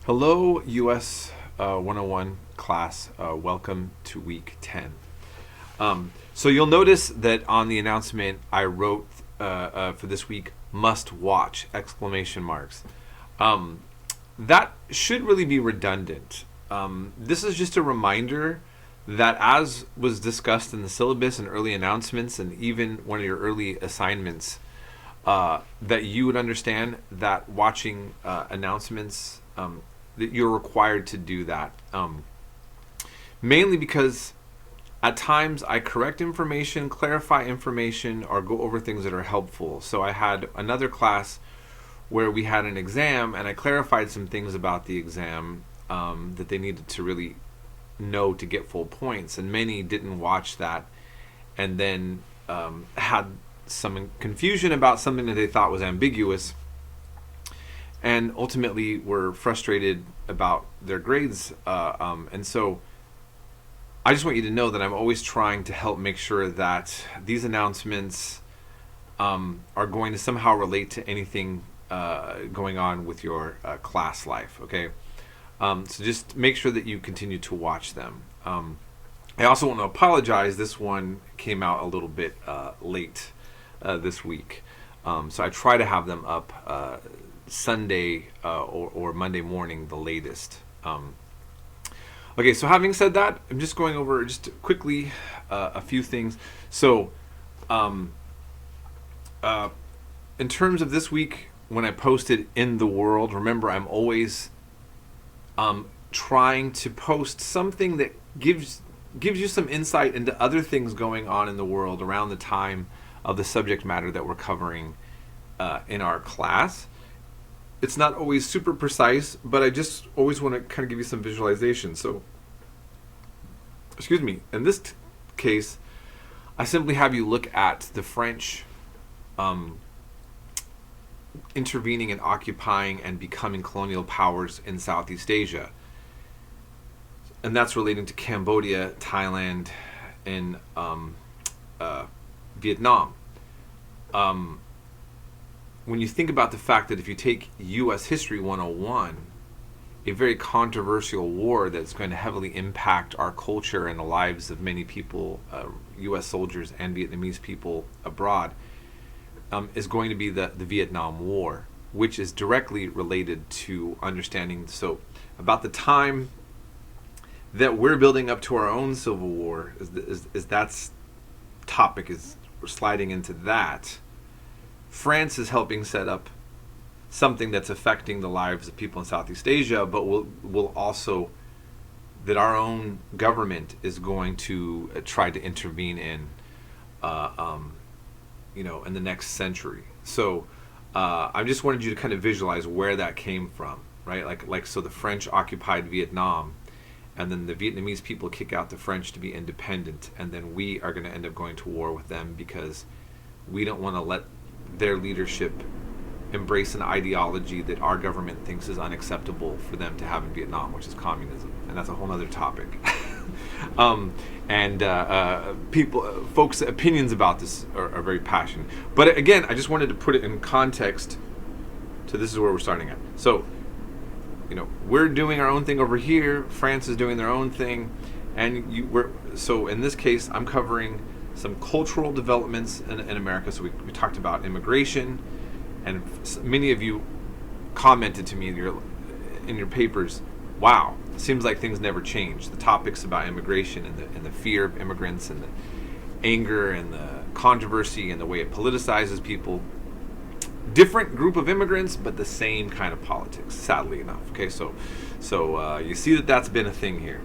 Hello, US 101 class. Welcome to week 10. So you'll notice that on the announcement I wrote for this week, must watch, exclamation marks. That should really be redundant. This is just a reminder that, as was discussed in the syllabus and early announcements and even one of your early assignments, that you would understand that watching announcements, that you're required to do that. Mainly because at times I correct information, clarify information, or go over things that are helpful. So I had another class where we had an exam and I clarified some things about the exam that they needed to really know to get full points, and many didn't watch that and then had some confusion about something that they thought was ambiguous, and ultimately were frustrated about their grades. And so I just want you to know that I'm always trying to help make sure that these announcements are going to somehow relate to anything going on with your class life, okay? So just make sure that you continue to watch them. I also want to apologize. This one came out a little bit late this week. So I try to have them up Sunday or Monday morning, the latest. Okay, so having said that, I'm just going over just quickly a few things. So in terms of this week, when I posted in the world, remember I'm always trying to post something that gives you some insight into other things going on in the world around the time of the subject matter that we're covering in our class. It's not always super precise, but I just always want to kind of give you some visualization. So, excuse me, in this case, I simply have you look at the French intervening and occupying and becoming colonial powers in Southeast Asia. And that's relating to Cambodia, Thailand, and Vietnam. When you think about the fact that if you take U.S. History 101, a very controversial war that's going to heavily impact our culture and the lives of many people, U.S. soldiers and Vietnamese people abroad, is going to be the Vietnam War, which is directly related to understanding. So about the time that we're building up to our own civil war, is that's topic, is we're sliding into that. France is helping set up something that's affecting the lives of people in Southeast Asia, but will also, that our own government is going to try to intervene in, in the next century. So I just wanted you to kind of visualize where that came from, right? Like so the French occupied Vietnam, and then the Vietnamese people kick out the French to be independent, and then we are going to end up going to war with them because we don't want to let their leadership embrace an ideology that our government thinks is unacceptable for them to have in Vietnam, which is communism, and that's a whole other topic. Folks' opinions about this are very passionate. But again, I just wanted to put it in context to this is where we're starting at. So, we're doing our own thing over here. France is doing their own thing, and so in this case, I'm covering some cultural developments in America. So we talked about immigration, and many of you commented to me in your papers, wow, seems like things never change. The topics about immigration and the fear of immigrants and the anger and the controversy and the way it politicizes people. Different group of immigrants, but the same kind of politics, sadly enough. Okay, so you see that's been a thing here.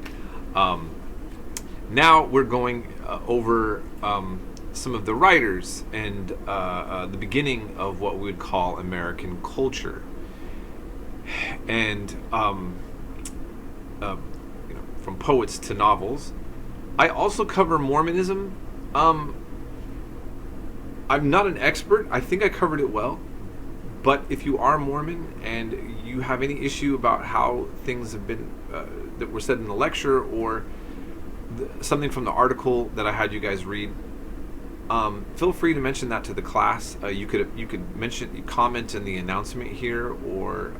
Now we're going over some of the writers and the beginning of what we would call American culture. And from poets to novels. I also cover Mormonism. I'm not an expert. I think I covered it well. But if you are Mormon and you have any issue about how things have been that were said in the lecture, or something from the article that I had you guys read, feel free to mention that to the class. You could comment in the announcement here, or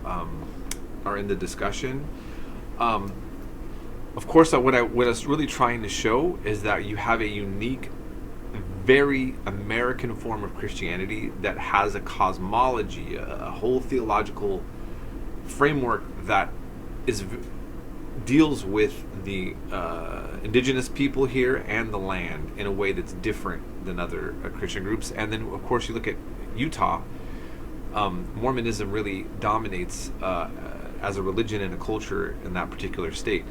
are in the discussion. Of course, what I was really trying to show is that you have a unique, very American form of Christianity that has a cosmology, a whole theological framework that deals with the indigenous people here and the land in a way that's different than other Christian groups. And then, of course, you look at Utah. Mormonism really dominates as a religion and a culture in that particular state.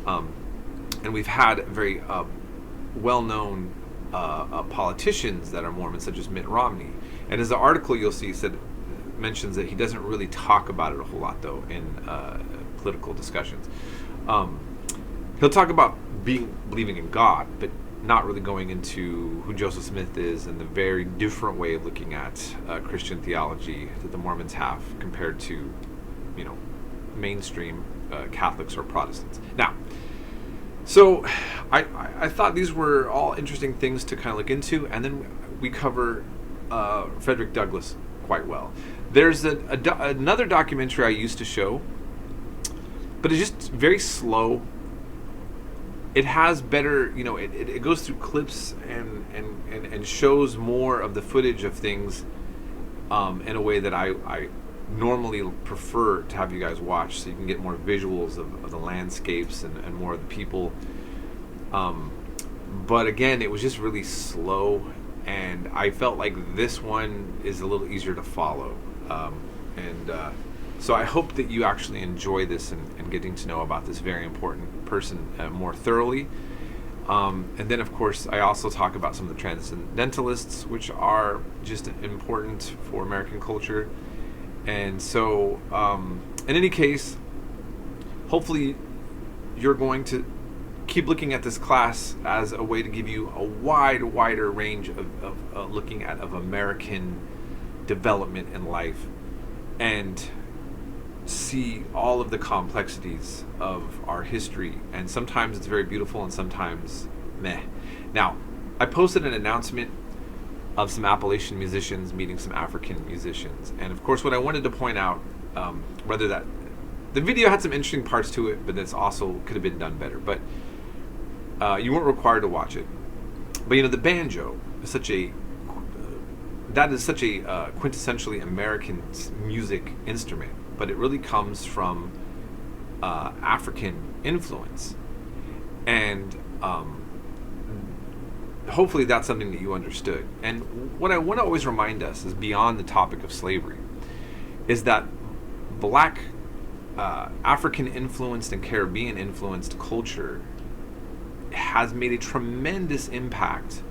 And we've had very well-known politicians that are Mormons, such as Mitt Romney. And as the article you'll see mentions that he doesn't really talk about it a whole lot, though, in political discussions. He'll talk about believing in God, but not really going into who Joseph Smith is and the very different way of looking at Christian theology that the Mormons have compared to, mainstream Catholics or Protestants. Now, so I thought these were all interesting things to kind of look into, and then we cover Frederick Douglass quite well. There's another documentary I used to show, but it's just very slow. It has better, it goes through clips and shows more of the footage of things in a way that I normally prefer to have you guys watch, so you can get more visuals of the landscapes and more of the people. But again, it was just really slow, and I felt like this one is a little easier to follow. So I hope that you actually enjoy this and getting to know about this very important person more thoroughly. And then, of course, I also talk about some of the transcendentalists, which are just important for American culture. And so, in any case, hopefully you're going to keep looking at this class as a way to give you a wider range of looking at of American development in life, and see all of the complexities of our history. And sometimes it's very beautiful and sometimes meh. Now, I posted an announcement of some Appalachian musicians meeting some African musicians. And of course, what I wanted to point out, whether that the video had some interesting parts to it, but it's also could have been done better. But you weren't required to watch it. But the banjo is such a quintessentially American music instrument, but it really comes from African influence, and hopefully that's something that you understood. And what I want to always remind us is, beyond the topic of slavery, is that black African influenced and Caribbean influenced culture has made a tremendous impact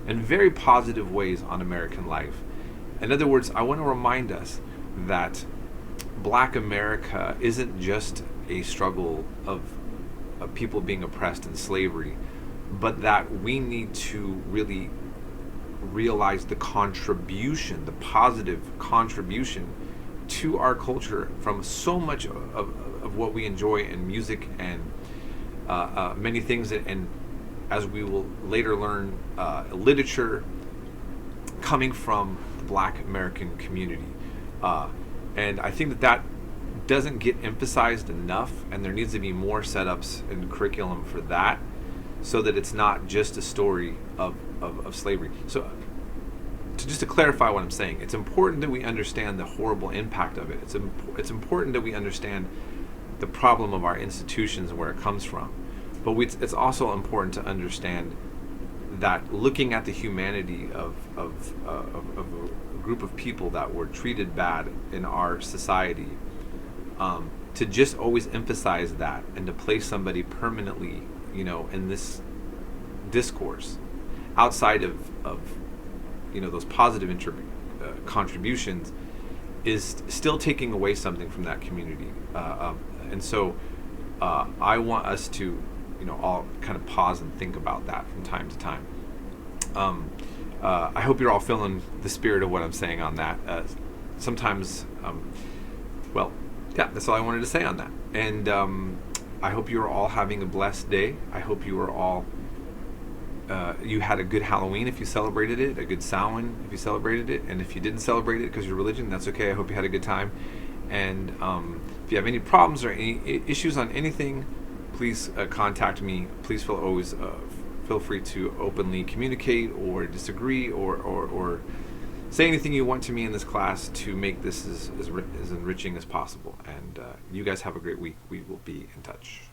in very positive ways on American life. In other words, I want to remind us that Black America isn't just a struggle of people being oppressed in slavery, but that we need to really realize the contribution, the positive contribution to our culture from so much of what we enjoy in music and many things, and as we will later learn, literature coming from the Black American community. And I think that doesn't get emphasized enough, and there needs to be more setups in curriculum for that, so that it's not just a story of slavery. So just to clarify what I'm saying, it's important that we understand the horrible impact of it. It's important that we understand the problem of our institutions and where it comes from. But it's also important to understand that looking at the humanity of a group of people that were treated bad in our society, to just always emphasize that and to place somebody permanently, in this discourse outside of those positive contributions is still taking away something from that community. And so I want us to all kind of pause and think about that from time to time. I hope you're all feeling the spirit of what I'm saying on that. Sometimes, that's all I wanted to say on that. And I hope you are all having a blessed day. I hope you are all, you had a good Halloween if you celebrated it, a good Samhain if you celebrated it, and if you didn't celebrate it because your religion, that's okay. I hope you had a good time. And If you have any problems or any issues on anything, please contact me. Please feel free to openly communicate or disagree or say anything you want to me in this class to make this as enriching as possible. And you guys have a great week. We will be in touch.